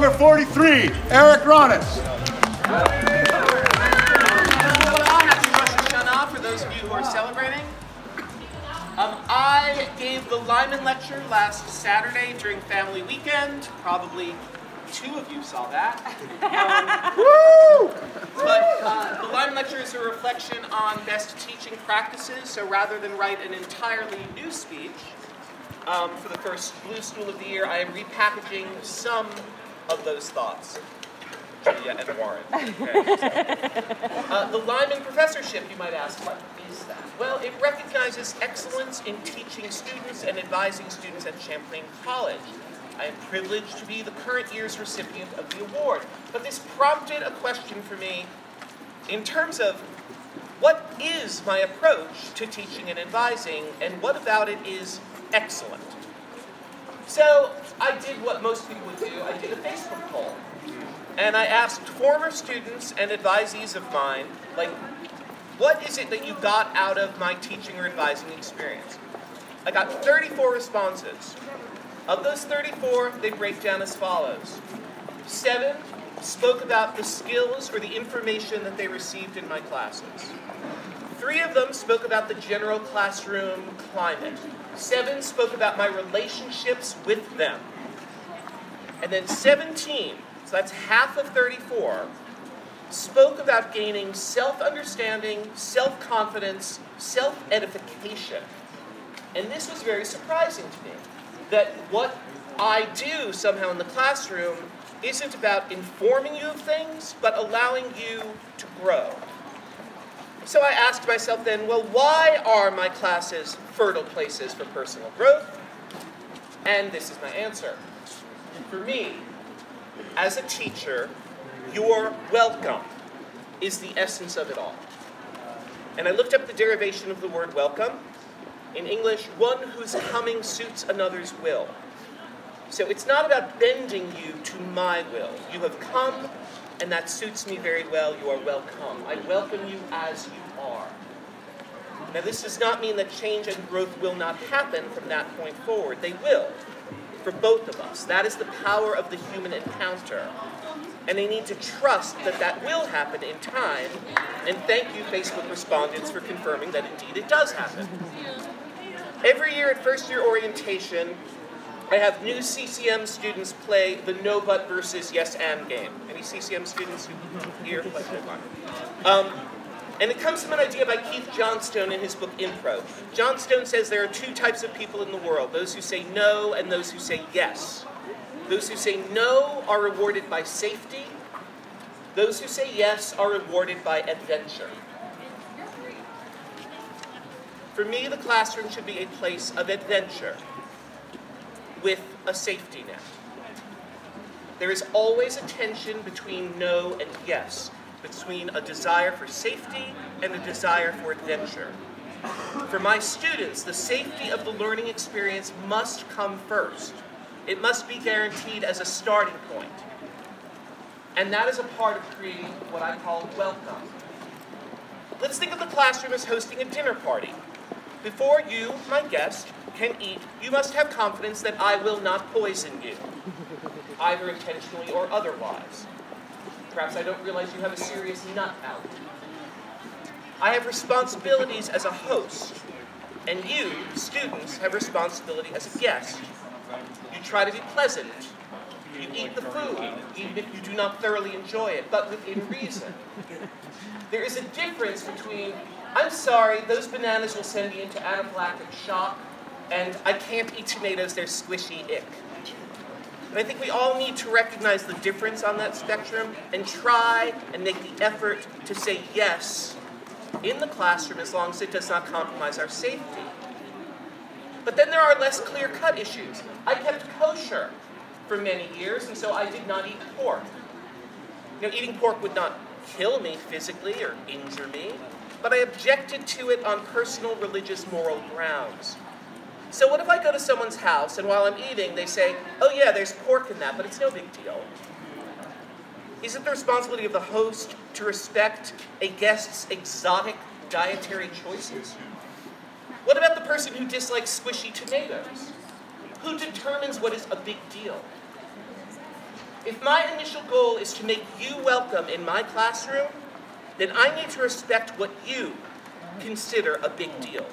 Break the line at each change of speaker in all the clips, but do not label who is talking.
number 43, Eric Ronis.
For those of you who are celebrating, I gave the Lyman lecture last Saturday during family weekend. Probably 2 of you saw that. But the Lyman lecture is a reflection on best teaching practices, so rather than write an entirely new speech for the first Blue Stool of the year, I am repackaging some of those thoughts. Julia and Warren. Okay. The Lyman Professorship, you might ask, what is that? Well, it recognizes excellence in teaching students and advising students at Champlain College. I am privileged to be the current year's recipient of the award. But this prompted a question for me in terms of what is my approach to teaching and advising, and what about it is excellent? So I did what most people would do. I did a Facebook poll. And I asked former students and advisees of mine, like, what is it that you got out of my teaching or advising experience? I got 34 responses. Of those 34, they break down as follows. 7 spoke about the skills or the information that they received in my classes. 3 of them spoke about the general classroom climate. 7 spoke about my relationships with them. And then 17, so that's half of 34, spoke about gaining self-understanding, self-confidence, self-edification. And this was very surprising to me, that what I do somehow in the classroom isn't about informing you of things, but allowing you to grow. So I asked myself then, well, why are my classes fertile places for personal growth? And this is my answer. For me, as a teacher, your welcome is the essence of it all. And I looked up the derivation of the word welcome. In English, one whose coming suits another's will. So it's not about bending you to my will. You have come, and that suits me very well. You are welcome. I welcome you as you are. Now, this does not mean that change and growth will not happen from that point forward. They will, for both of us. That is the power of the human encounter. And they need to trust that that will happen in time. And thank you, Facebook respondents, for confirming that indeed it does happen. Every year at first year orientation, I have new CCM students play the no but versus yes and game. Any CCM students who here? And it comes from an idea by Keith Johnstone in his book Impro. Johnstone says there are 2 types of people in the world, those who say no and those who say yes. Those who say no are rewarded by safety. Those who say yes are rewarded by adventure. For me, the classroom should be a place of adventure with a safety net. There is always a tension between no and yes, between a desire for safety and a desire for adventure. For my students, the safety of the learning experience must come first. It must be guaranteed as a starting point. And that is a part of creating what I call welcome. Let's think of the classroom as hosting a dinner party. Before you, my guest, can eat, you must have confidence that I will not poison you, either intentionally or otherwise. Perhaps I don't realize you have a serious nut allergy. I have responsibilities as a host, and you, students, have responsibility as a guest. You try to be pleasant. You eat the food, even if you do not thoroughly enjoy it, but within reason. There is a difference between, I'm sorry, those bananas will send me into anaphylactic shock, and I can't eat tomatoes, they're squishy, ick. And I think we all need to recognize the difference on that spectrum and try and make the effort to say yes in the classroom as long as it does not compromise our safety. But then there are less clear-cut issues. I kept kosher for many years, and so I did not eat pork. You know, eating pork would not kill me physically or injure me, but I objected to it on personal, religious, moral grounds. So what if I go to someone's house, and while I'm eating, they say, oh yeah, there's pork in that, but it's no big deal. Is it the responsibility of the host to respect a guest's exotic dietary choices? What about the person who dislikes squishy tomatoes? Who determines what is a big deal? If my initial goal is to make you welcome in my classroom, then I need to respect what you consider a big deal.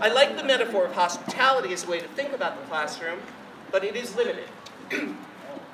I like the metaphor of hospitality as a way to think about the classroom, but it is limited.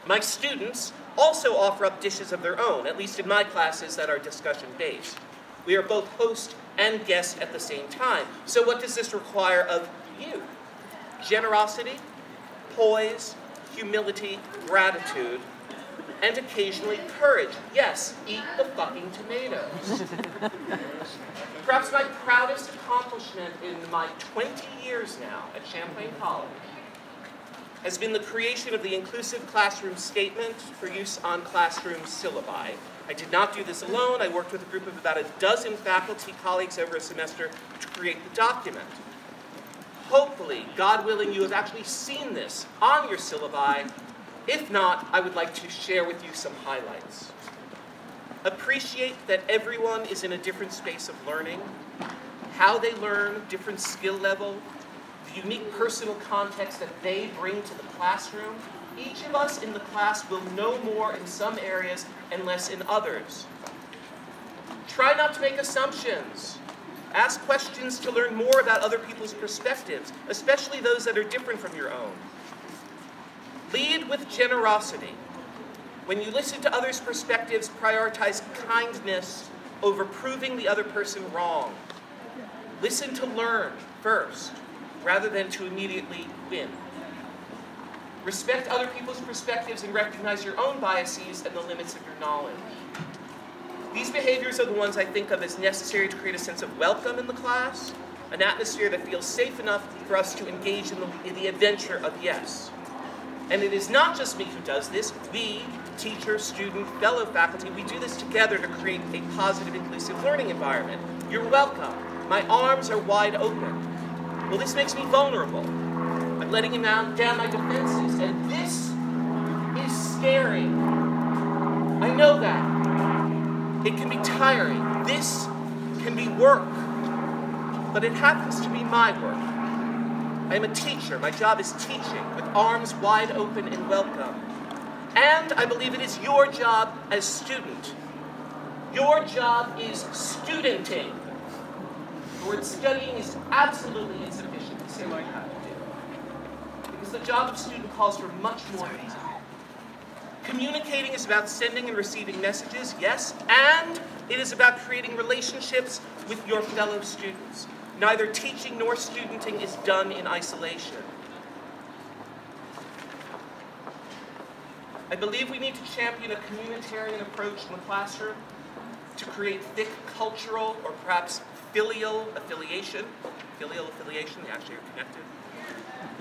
My students also offer up dishes of their own, at least in my classes that are discussion-based. We are both host and guest at the same time. So what does this require of you? Generosity, poise, humility, gratitude, and occasionally courage. Yes, eat the fucking tomatoes. Perhaps my proudest accomplishment in my 20 years now at Champlain College has been the creation of the inclusive classroom statement for use on classroom syllabi. I did not do this alone. I worked with a group of about a dozen faculty colleagues over a semester to create the document. Hopefully, God willing, you have actually seen this on your syllabi. If not, I would like to share with you some highlights. Appreciate that everyone is in a different space of learning, how they learn, different skill level, the unique personal context that they bring to the classroom. Each of us in the class will know more in some areas and less in others. Try not to make assumptions. Ask questions to learn more about other people's perspectives, especially those that are different from your own. Lead with generosity. When you listen to others' perspectives, prioritize kindness over proving the other person wrong. Listen to learn first, rather than to immediately win. Respect other people's perspectives and recognize your own biases and the limits of your knowledge. These behaviors are the ones I think of as necessary to create a sense of welcome in the class, an atmosphere that feels safe enough for us to engage in the adventure of yes. And it is not just me who does this. We, teacher, student, fellow faculty, we do this together to create a positive, inclusive learning environment. You're welcome. My arms are wide open. Well, this makes me vulnerable. I'm letting down my defenses, and this is scary. I know that. It can be tiring. This can be work. But it happens to be my work. I am a teacher. My job is teaching, with arms wide open and welcome. And I believe it is your job as student. Your job is studenting. The word studying is absolutely insufficient to say what you have to do. Because the job of student calls for much more than that. Communicating is about sending and receiving messages, yes, and it is about creating relationships with your fellow students. Neither teaching nor studenting is done in isolation. I believe we need to champion a communitarian approach in the classroom to create thick cultural or perhaps filial affiliation, they actually are connected.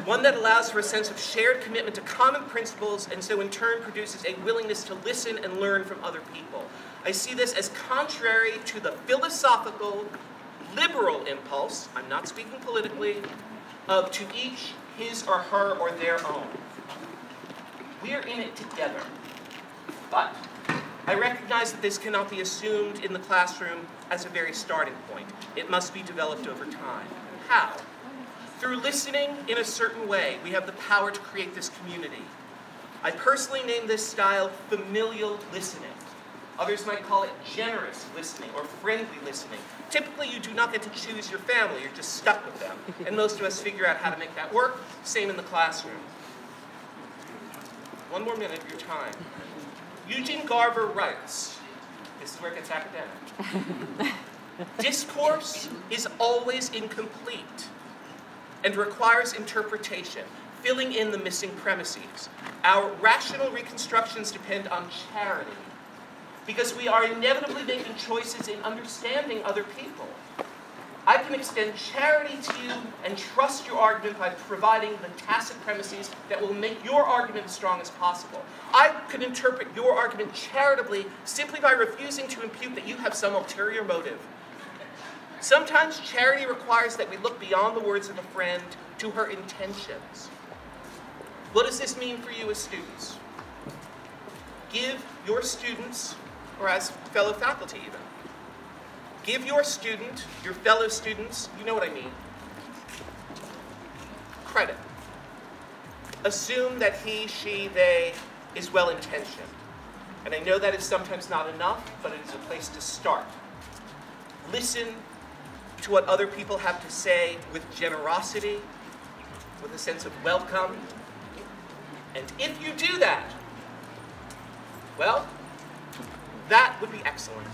One that allows for a sense of shared commitment to common principles and so in turn produces a willingness to listen and learn from other people. I see this as contrary to the philosophical, liberal impulse, I'm not speaking politically, of to each his or her or their own. We are in it together. But I recognize that this cannot be assumed in the classroom as a very starting point. It must be developed over time. How? Through listening in a certain way, we have the power to create this community. I personally name this style familial listening. Others might call it generous listening or friendly listening. Typically, you do not get to choose your family. You're just stuck with them. And most of us figure out how to make that work. Same in the classroom. One more minute of your time. Eugene Garver writes, this is where it gets academic. Discourse is always incomplete and requires interpretation, filling in the missing premises. Our rational reconstructions depend on charity, because we are inevitably making choices in understanding other people. I can extend charity to you and trust your argument by providing the tacit premises that will make your argument as strong as possible. I could interpret your argument charitably simply by refusing to impute that you have some ulterior motive. Sometimes charity requires that we look beyond the words of a friend to her intentions. What does this mean for you as students? Give your students, or as fellow faculty even, give your student, your fellow students, you know what I mean, credit. Assume that he, she, they is well-intentioned. And I know that is sometimes not enough, but it is a place to start. Listen to what other people have to say with generosity, with a sense of welcome. And if you do that, well, that would be excellent.